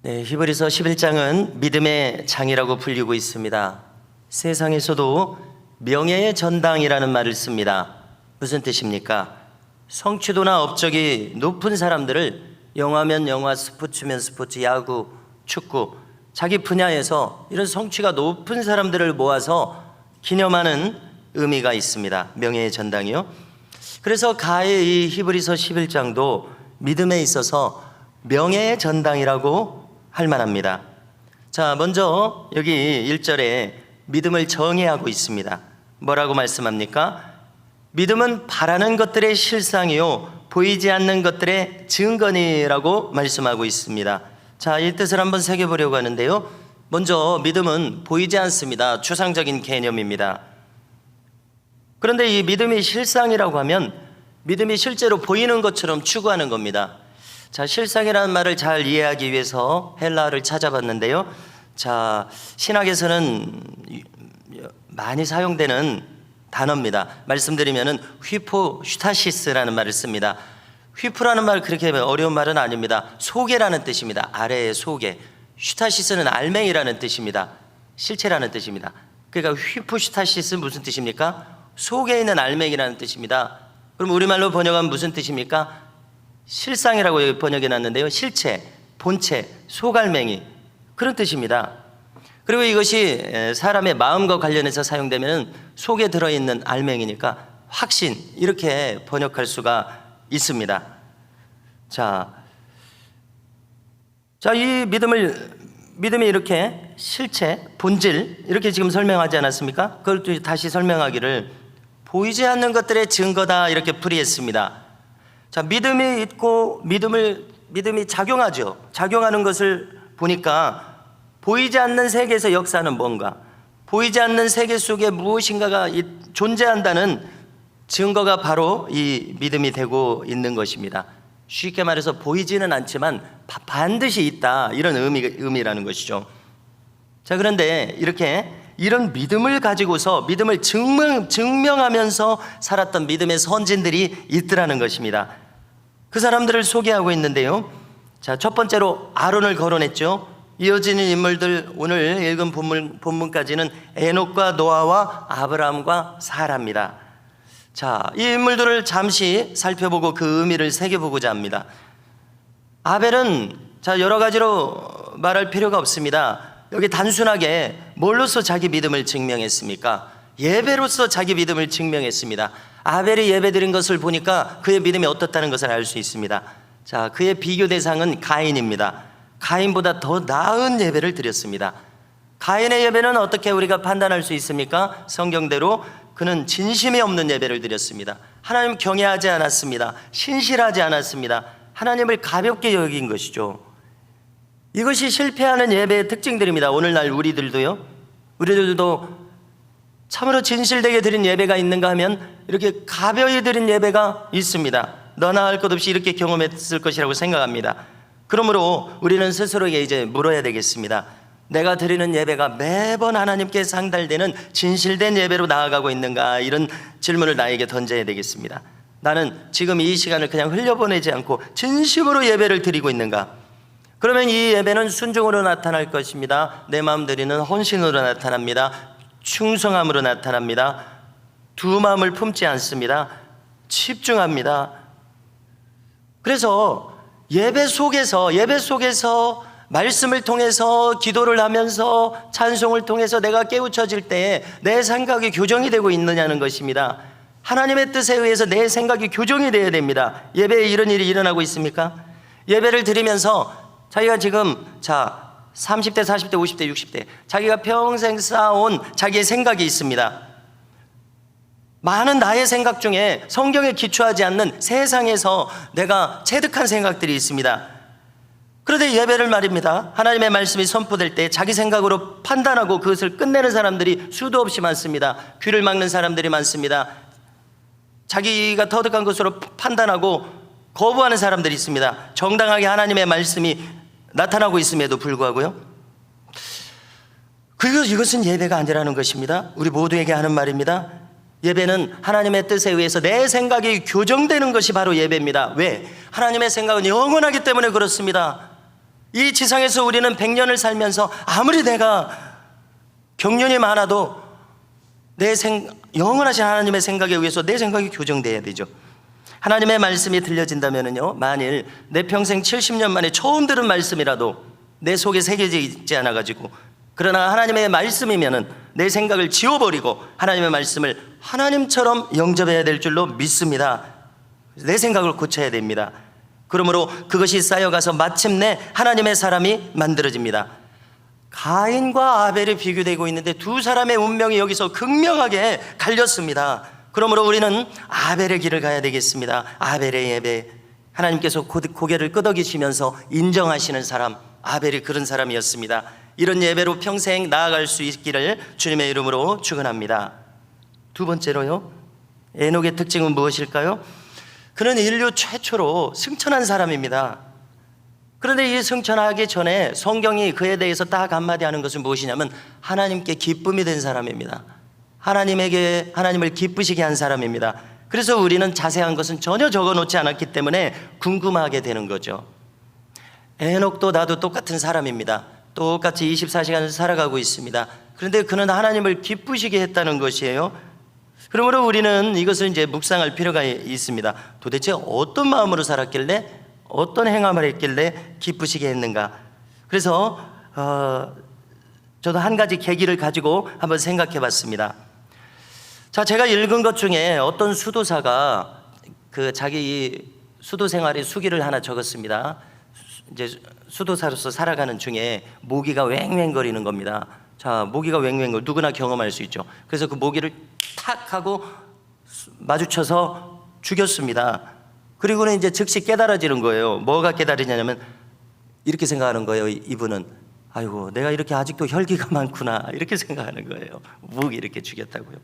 네, 히브리서 11장은 믿음의 장이라고 불리고 있습니다. 세상에서도 명예의 전당이라는 말을 씁니다. 무슨 뜻입니까? 성취도나 업적이 높은 사람들을 영화면 영화, 스포츠면 스포츠, 야구, 축구, 자기 분야에서 이런 성취가 높은 사람들을 모아서 기념하는 의미가 있습니다. 명예의 전당이요. 그래서 가의 이 히브리서 11장도 믿음에 있어서 명예의 전당이라고 할 만합니다. 자, 먼저 여기 1절에 믿음을 정의하고 있습니다. 뭐라고 말씀합니까? 믿음은 바라는 것들의 실상이요 보이지 않는 것들의 증거니라고 말씀하고 있습니다. 자, 이 뜻을 한번 새겨보려고 하는데요. 먼저 믿음은 보이지 않습니다. 추상적인 개념입니다. 그런데 이 믿음이 실상이라고 하면 믿음이 실제로 보이는 것처럼 추구하는 겁니다. 자, 실상이라는 말을 잘 이해하기 위해서 헬라어를 찾아봤는데요. 자, 신학에서는 많이 사용되는 단어입니다. 말씀드리면은 휘포슈타시스라는 말을 씁니다. 휘프라는 말 그렇게 어려운 말은 아닙니다. 소개라는 뜻입니다. 아래의 소개. 슈타시스는 알맹이라는 뜻입니다. 실체라는 뜻입니다. 그러니까 휘포슈타시스 무슨 뜻입니까? 속에 있는 알맹이라는 뜻입니다. 그럼 우리말로 번역하면 무슨 뜻입니까? 실상이라고 번역해 놨는데요. 실체, 본체, 속알맹이 그런 뜻입니다. 그리고 이것이 사람의 마음과 관련해서 사용되면 속에 들어있는 알맹이니까 확신 이렇게 번역할 수가 있습니다. 자, 이 믿음이 이렇게 실체, 본질 이렇게 지금 설명하지 않았습니까? 그걸 또 다시 설명하기를 보이지 않는 것들의 증거다 이렇게 풀이했습니다. 자, 믿음이 있고 믿음이 작용하죠. 작용하는 것을 보니까 보이지 않는 세계에서 역사하는 뭔가, 보이지 않는 세계 속에 무엇인가가 존재한다는 증거가 바로 이 믿음이 되고 있는 것입니다. 쉽게 말해서 보이지는 않지만 반드시 있다 이런 의미라는 것이죠. 자, 그런데 이런 믿음을 가지고서 믿음을 증명하면서 살았던 믿음의 선진들이 있더라는 것입니다. 그 사람들을 소개하고 있는데요. 자, 첫 번째로 아론을 거론했죠. 이어지는 인물들 오늘 읽은 본문까지는 에녹과 노아와 아브라함과 사라입니다. 자, 이 인물들을 잠시 살펴보고 그 의미를 새겨보고자 합니다. 아벨은 여러 가지로 말할 필요가 없습니다. 여기 단순하게 뭘로써 자기 믿음을 증명했습니까? 예배로서 자기 믿음을 증명했습니다. 아벨이 예배 드린 것을 보니까 그의 믿음이 어떻다는 것을 알 수 있습니다. 자, 그의 비교 대상은 가인입니다. 가인보다 더 나은 예배를 드렸습니다. 가인의 예배는 어떻게 우리가 판단할 수 있습니까? 성경대로 그는 진심이 없는 예배를 드렸습니다. 하나님 경외하지 않았습니다. 신실하지 않았습니다. 하나님을 가볍게 여긴 것이죠. 이것이 실패하는 예배의 특징들입니다. 오늘날 우리들도 참으로 진실되게 드린 예배가 있는가 하면 이렇게 가벼이 드린 예배가 있습니다. 너나 할 것 없이 이렇게 경험했을 것이라고 생각합니다. 그러므로 우리는 스스로에게 이제 물어야 되겠습니다. 내가 드리는 예배가 매번 하나님께 상달되는 진실된 예배로 나아가고 있는가? 이런 질문을 나에게 던져야 되겠습니다. 나는 지금 이 시간을 그냥 흘려보내지 않고 진심으로 예배를 드리고 있는가? 그러면 이 예배는 순종으로 나타날 것입니다. 내 마음 드리는 헌신으로 나타납니다. 충성함으로 나타납니다. 두 마음을 품지 않습니다. 집중합니다. 그래서 예배 속에서 말씀을 통해서 기도를 하면서 찬송을 통해서 내가 깨우쳐질 때에 내 생각이 교정이 되고 있느냐는 것입니다. 하나님의 뜻에 의해서 내 생각이 교정이 되어야 됩니다. 예배에 이런 일이 일어나고 있습니까? 예배를 드리면서 자기가 지금 30대, 40대, 50대, 60대 자기가 평생 쌓아온 자기의 생각이 있습니다. 많은 나의 생각 중에 성경에 기초하지 않는 세상에서 내가 체득한 생각들이 있습니다. 그런데 예배를 말입니다. 하나님의 말씀이 선포될 때 자기 생각으로 판단하고 그것을 끝내는 사람들이 수도 없이 많습니다. 귀를 막는 사람들이 많습니다. 자기가 터득한 것으로 판단하고 거부하는 사람들이 있습니다. 정당하게 하나님의 말씀이 나타나고 있음에도 불구하고요. 이것은 예배가 아니라는 것입니다. 우리 모두에게 하는 말입니다. 예배는 하나님의 뜻에 의해서 내 생각이 교정되는 것이 바로 예배입니다. 왜? 하나님의 생각은 영원하기 때문에 그렇습니다. 이 지상에서 우리는 100년을 살면서 아무리 내가 경륜이 많아도 영원하신 하나님의 생각에 의해서 내 생각이 교정돼야 되죠. 하나님의 말씀이 들려진다면요, 만일 내 평생 70년 만에 처음 들은 말씀이라도 내 속에 새겨져 있지 않아가지고, 그러나 하나님의 말씀이면은 내 생각을 지워버리고 하나님의 말씀을 하나님처럼 영접해야 될 줄로 믿습니다. 내 생각을 고쳐야 됩니다. 그러므로 그것이 쌓여가서 마침내 하나님의 사람이 만들어집니다. 가인과 아벨이 비교되고 있는데 두 사람의 운명이 여기서 극명하게 갈렸습니다. 그러므로 우리는 아벨의 길을 가야 되겠습니다. 아벨의 예배, 하나님께서 고개를 끄덕이시면서 인정하시는 사람, 아벨이 그런 사람이었습니다. 이런 예배로 평생 나아갈 수 있기를 주님의 이름으로 축원합니다. 두 번째로요, 에녹의 특징은 무엇일까요? 그는 인류 최초로 승천한 사람입니다. 그런데 이 승천하기 전에 성경이 그에 대해서 딱 한마디 하는 것은 무엇이냐면 하나님께 기쁨이 된 사람입니다. 하나님을 기쁘시게 한 사람입니다. 그래서 우리는 자세한 것은 전혀 적어놓지 않았기 때문에 궁금하게 되는 거죠. 에녹도 나도 똑같은 사람입니다. 똑같이 24시간을 살아가고 있습니다. 그런데 그는 하나님을 기쁘시게 했다는 것이에요. 그러므로 우리는 이것을 이제 묵상할 필요가 있습니다. 도대체 어떤 마음으로 살았길래, 어떤 행함을 했길래 기쁘시게 했는가? 그래서 저도 한 가지 계기를 가지고 한번 생각해 봤습니다. 자, 제가 읽은 것 중에 어떤 수도사가 자기 수도 생활의 수기를 하나 적었습니다. 이제 수도사로서 살아가는 중에 모기가 왱왱거리는 겁니다. 자, 모기가 왱왱거리 누구나 경험할 수 있죠. 그래서 그 모기를 탁 하고 마주쳐서 죽였습니다. 그리고는 이제 즉시 깨달아지는 거예요. 뭐가 깨달으냐면 이렇게 생각하는 거예요. 이분은 아이고, 내가 이렇게 아직도 혈기가 많구나, 이렇게 생각하는 거예요. 모기 이렇게 죽였다고요.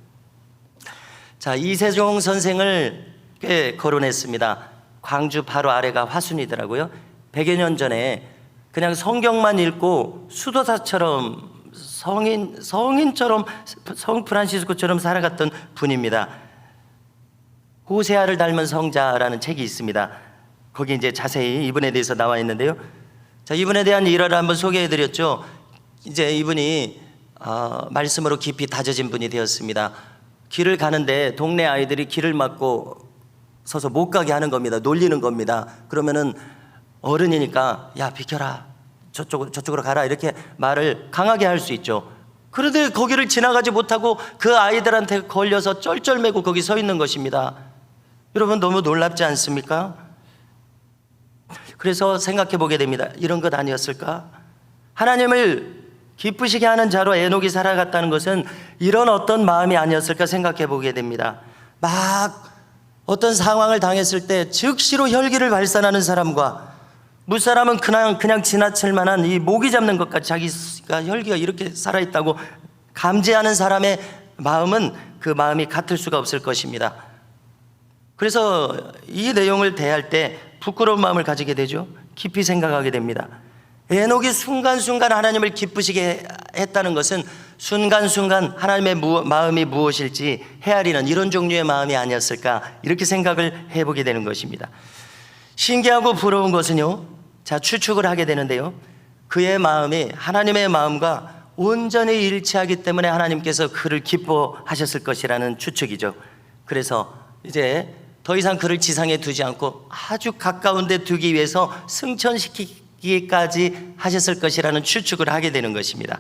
자, 이세종 선생을 꽤 거론했습니다. 광주 바로 아래가 화순이더라고요. 100여 년 전에 그냥 성경만 읽고 수도사처럼 성인처럼 성 프란시스코처럼 살아갔던 분입니다. 호세아를 닮은 성자라는 책이 있습니다. 거기 이제 자세히 이분에 대해서 나와 있는데요. 자, 이분에 대한 일화를 한번 소개해 드렸죠. 이제 이분이 말씀으로 깊이 다져진 분이 되었습니다. 길을 가는데 동네 아이들이 길을 막고 서서 못 가게 하는 겁니다. 놀리는 겁니다. 그러면은 어른이니까 야, 비켜라, 저쪽으로 가라, 이렇게 말을 강하게 할 수 있죠. 그런데 거기를 지나가지 못하고 그 아이들한테 걸려서 쩔쩔매고 거기 서 있는 것입니다. 여러분, 너무 놀랍지 않습니까? 그래서 생각해 보게 됩니다. 이런 것 아니었을까? 하나님을 기쁘시게 하는 자로 에녹이 살아갔다는 것은 이런 어떤 마음이 아니었을까 생각해 보게 됩니다. 막 어떤 상황을 당했을 때 즉시로 혈기를 발산하는 사람과, 무사람은 그냥 지나칠 만한 이 모기 잡는 것까지 자기가 혈기가 이렇게 살아있다고 감지하는 사람의 마음은 그 마음이 같을 수가 없을 것입니다. 그래서 이 내용을 대할 때 부끄러운 마음을 가지게 되죠. 깊이 생각하게 됩니다. 에녹이 순간순간 하나님을 기쁘시게 했다는 것은 순간순간 하나님의 마음이 무엇일지 헤아리는 이런 종류의 마음이 아니었을까, 이렇게 생각을 해보게 되는 것입니다. 신기하고 부러운 것은요, 자, 추측을 하게 되는데요, 그의 마음이 하나님의 마음과 온전히 일치하기 때문에 하나님께서 그를 기뻐하셨을 것이라는 추측이죠. 그래서 이제 더 이상 그를 지상에 두지 않고 아주 가까운 데 두기 위해서 승천시키기까지 하셨을 것이라는 추측을 하게 되는 것입니다.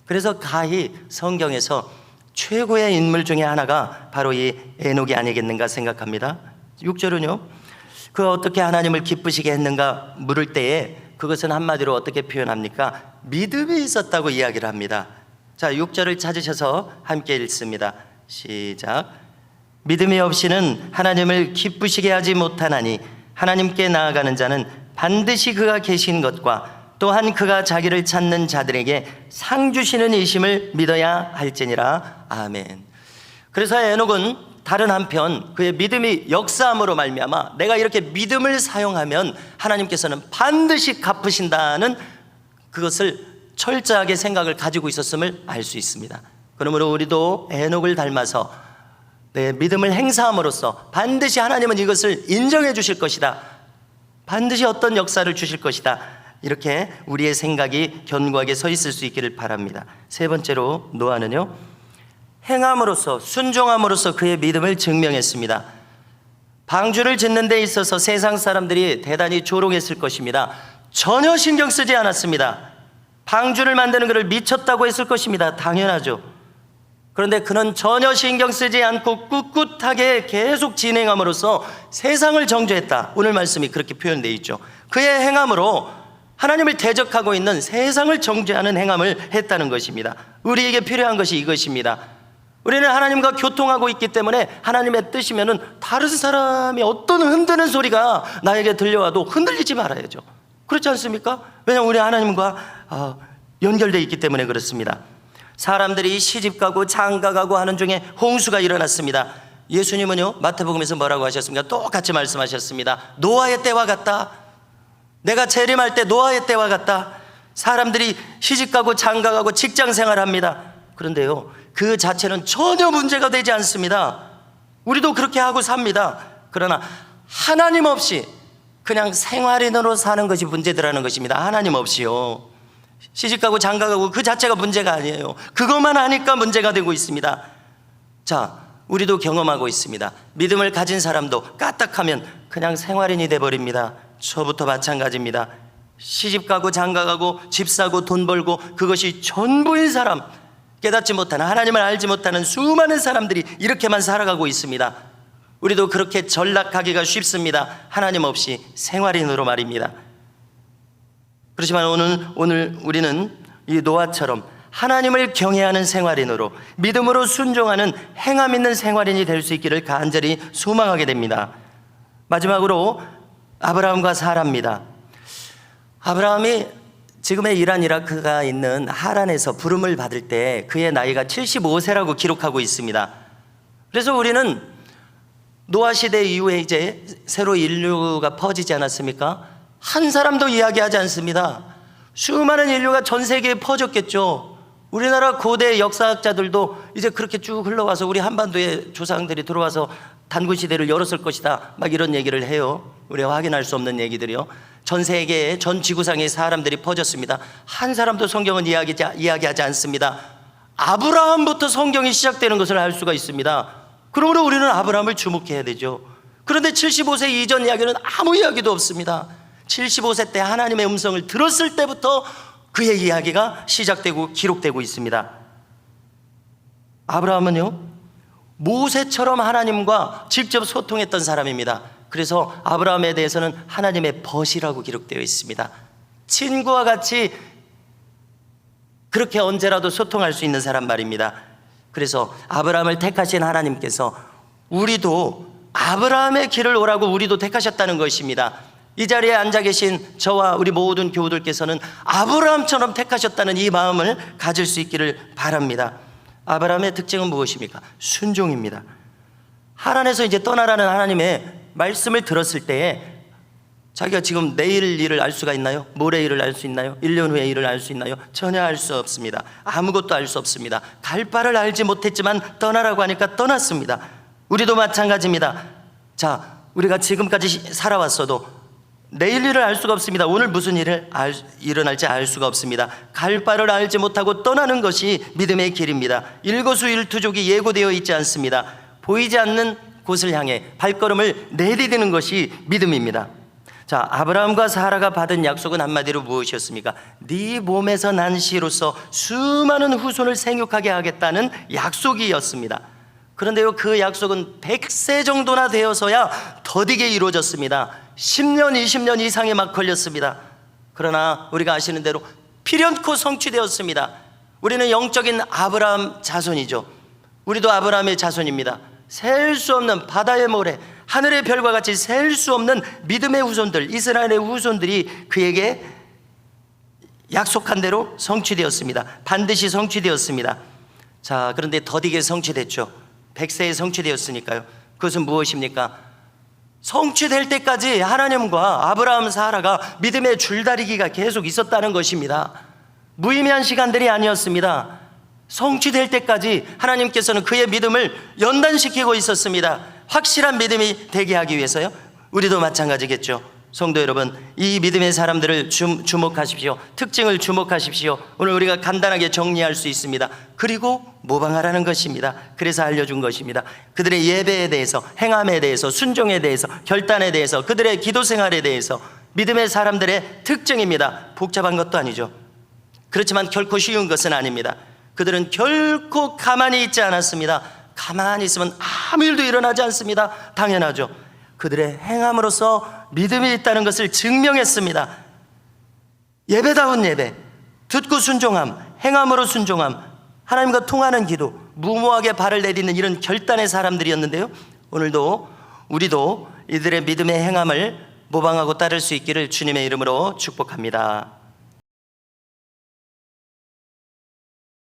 그래서 가히 성경에서 최고의 인물 중에 하나가 바로 이 에녹이 아니겠는가 생각합니다. 6절은요, 그 어떻게 하나님을 기쁘시게 했는가 물을 때에 그것은 한마디로 어떻게 표현합니까? 믿음이 있었다고 이야기를 합니다. 자, 6절을 찾으셔서 함께 읽습니다. 시작. 믿음이 없이는 하나님을 기쁘시게 하지 못하나니 하나님께 나아가는 자는 반드시 그가 계신 것과 또한 그가 자기를 찾는 자들에게 상 주시는 이심을 믿어야 할지니라. 아멘. 그래서 에녹은 다른 한편 그의 믿음이 역사함으로 말미암아 내가 이렇게 믿음을 사용하면 하나님께서는 반드시 갚으신다는 그것을 철저하게 생각을 가지고 있었음을 알 수 있습니다. 그러므로 우리도 에녹을 닮아서 내 믿음을 행사함으로써 반드시 하나님은 이것을 인정해 주실 것이다, 반드시 어떤 역사를 주실 것이다, 이렇게 우리의 생각이 견고하게 서 있을 수 있기를 바랍니다. 세 번째로 노아는요, 행함으로써, 순종함으로써 그의 믿음을 증명했습니다. 방주를 짓는 데 있어서 세상 사람들이 대단히 조롱했을 것입니다. 전혀 신경 쓰지 않았습니다. 방주를 만드는 것을 미쳤다고 했을 것입니다. 당연하죠. 그런데 그는 전혀 신경 쓰지 않고 꿋꿋하게 계속 진행함으로써 세상을 정죄했다. 오늘 말씀이 그렇게 표현되어 있죠. 그의 행함으로 하나님을 대적하고 있는 세상을 정죄하는 행함을 했다는 것입니다. 우리에게 필요한 것이 이것입니다. 우리는 하나님과 교통하고 있기 때문에 하나님의 뜻이면은 다른 사람이 어떤 흔드는 소리가 나에게 들려와도 흔들리지 말아야죠. 그렇지 않습니까? 왜냐하면 우리 하나님과 연결되어 있기 때문에 그렇습니다. 사람들이 시집가고 장가가고 하는 중에 홍수가 일어났습니다. 예수님은요, 마태복음에서 뭐라고 하셨습니까? 똑같이 말씀하셨습니다. 노아의 때와 같다. 내가 재림할 때 노아의 때와 같다. 사람들이 시집가고 장가가고 직장생활합니다. 그런데요, 그 자체는 전혀 문제가 되지 않습니다. 우리도 그렇게 하고 삽니다. 그러나 하나님 없이 그냥 생활인으로 사는 것이 문제더라는 것입니다. 하나님 없이요, 시집가고 장가가고 그 자체가 문제가 아니에요. 그것만 하니까 문제가 되고 있습니다. 자, 우리도 경험하고 있습니다. 믿음을 가진 사람도 까딱하면 그냥 생활인이 돼버립니다. 저부터 마찬가지입니다. 시집가고 장가가고 집 사고 돈 벌고 그것이 전부인 사람, 깨닫지 못하는, 하나님을 알지 못하는 수많은 사람들이 이렇게만 살아가고 있습니다. 우리도 그렇게 전락하기가 쉽습니다. 하나님 없이 생활인으로 말입니다. 그렇지만 오늘 우리는 이 노아처럼 하나님을 경외하는 생활인으로, 믿음으로 순종하는 행함 있는 생활인이 될 수 있기를 간절히 소망하게 됩니다. 마지막으로 아브라함과 사라입니다. 아브라함이 지금의 이란 이라크가 있는 하란에서 부름을 받을 때 그의 나이가 75세라고 기록하고 있습니다. 그래서 우리는 노아 시대 이후에 이제 새로 인류가 퍼지지 않았습니까? 한 사람도 이야기하지 않습니다. 수많은 인류가 전 세계에 퍼졌겠죠. 우리나라 고대 역사학자들도 이제 그렇게 쭉 흘러와서 우리 한반도에 조상들이 들어와서 단군 시대를 열었을 것이다, 막 이런 얘기를 해요. 우리가 확인할 수 없는 얘기들이요. 전 세계에, 전 지구상에 사람들이 퍼졌습니다. 한 사람도 성경은 이야기하지 않습니다. 아브라함부터 성경이 시작되는 것을 알 수가 있습니다. 그러므로 우리는 아브라함을 주목해야 되죠. 그런데 75세 이전 이야기는 아무 이야기도 없습니다. 75세 때 하나님의 음성을 들었을 때부터 그의 이야기가 시작되고 기록되고 있습니다. 아브라함은요, 모세처럼 하나님과 직접 소통했던 사람입니다. 그래서 아브라함에 대해서는 하나님의 벗이라고 기록되어 있습니다. 친구와 같이 그렇게 언제라도 소통할 수 있는 사람 말입니다. 그래서 아브라함을 택하신 하나님께서 우리도 아브라함의 길을 오라고 우리도 택하셨다는 것입니다. 이 자리에 앉아 계신 저와 우리 모든 교우들께서는 아브라함처럼 택하셨다는 이 마음을 가질 수 있기를 바랍니다. 아브라함의 특징은 무엇입니까? 순종입니다. 하란에서 이제 떠나라는 하나님의 말씀을 들었을 때에 자기가 지금 내일 일을 알 수가 있나요? 모레 일을 알 수 있나요? 1년 후의 일을 알 수 있나요? 전혀 알 수 없습니다. 아무것도 알 수 없습니다. 갈 바를 알지 못했지만 떠나라고 하니까 떠났습니다. 우리도 마찬가지입니다. 자, 우리가 지금까지 살아왔어도 내일 일을 알 수가 없습니다. 오늘 무슨 일어날지 알 수가 없습니다. 갈 바를 알지 못하고 떠나는 것이 믿음의 길입니다. 일거수일투족이 예고되어 있지 않습니다. 보이지 않는 곳을 향해 발걸음을 내디디는 것이 믿음입니다. 자, 아브라함과 사라가 받은 약속은 한마디로 무엇이었습니까? 네 몸에서 난 씨로서 수많은 후손을 생육하게 하겠다는 약속이었습니다. 그런데요, 그 약속은 100세 정도나 되어서야 더디게 이루어졌습니다. 10년, 20년 이상에 막 걸렸습니다. 그러나 우리가 아시는 대로 필연코 성취되었습니다. 우리는 영적인 아브라함 자손이죠. 우리도 아브라함의 자손입니다. 셀 수 없는 바다의 모래, 하늘의 별과 같이 셀 수 없는 믿음의 후손들, 이스라엘의 후손들이 그에게 약속한 대로 성취되었습니다. 반드시 성취되었습니다. 자, 그런데 더디게 성취됐죠. 100세에 성취되었으니까요. 그것은 무엇입니까? 성취될 때까지 하나님과 아브라함, 사라가 믿음의 줄다리기가 계속 있었다는 것입니다. 무의미한 시간들이 아니었습니다. 성취될 때까지 하나님께서는 그의 믿음을 연단시키고 있었습니다. 확실한 믿음이 되게 하기 위해서요. 우리도 마찬가지겠죠. 성도 여러분, 이 믿음의 사람들을 주목하십시오. 특징을 주목하십시오. 오늘 우리가 간단하게 정리할 수 있습니다. 그리고 모방하라는 것입니다. 그래서 알려준 것입니다. 그들의 예배에 대해서, 행함에 대해서, 순종에 대해서, 결단에 대해서, 그들의 기도 생활에 대해서 믿음의 사람들의 특징입니다. 복잡한 것도 아니죠. 그렇지만 결코 쉬운 것은 아닙니다. 그들은 결코 가만히 있지 않았습니다. 가만히 있으면 아무 일도 일어나지 않습니다. 당연하죠. 그들의 행함으로써 믿음이 있다는 것을 증명했습니다. 예배다운 예배, 듣고 순종함, 행함으로 순종함, 하나님과 통하는 기도, 무모하게 발을 내딛는 이런 결단의 사람들이었는데요, 오늘도 우리도 이들의 믿음의 행함을 모방하고 따를 수 있기를 주님의 이름으로 축복합니다.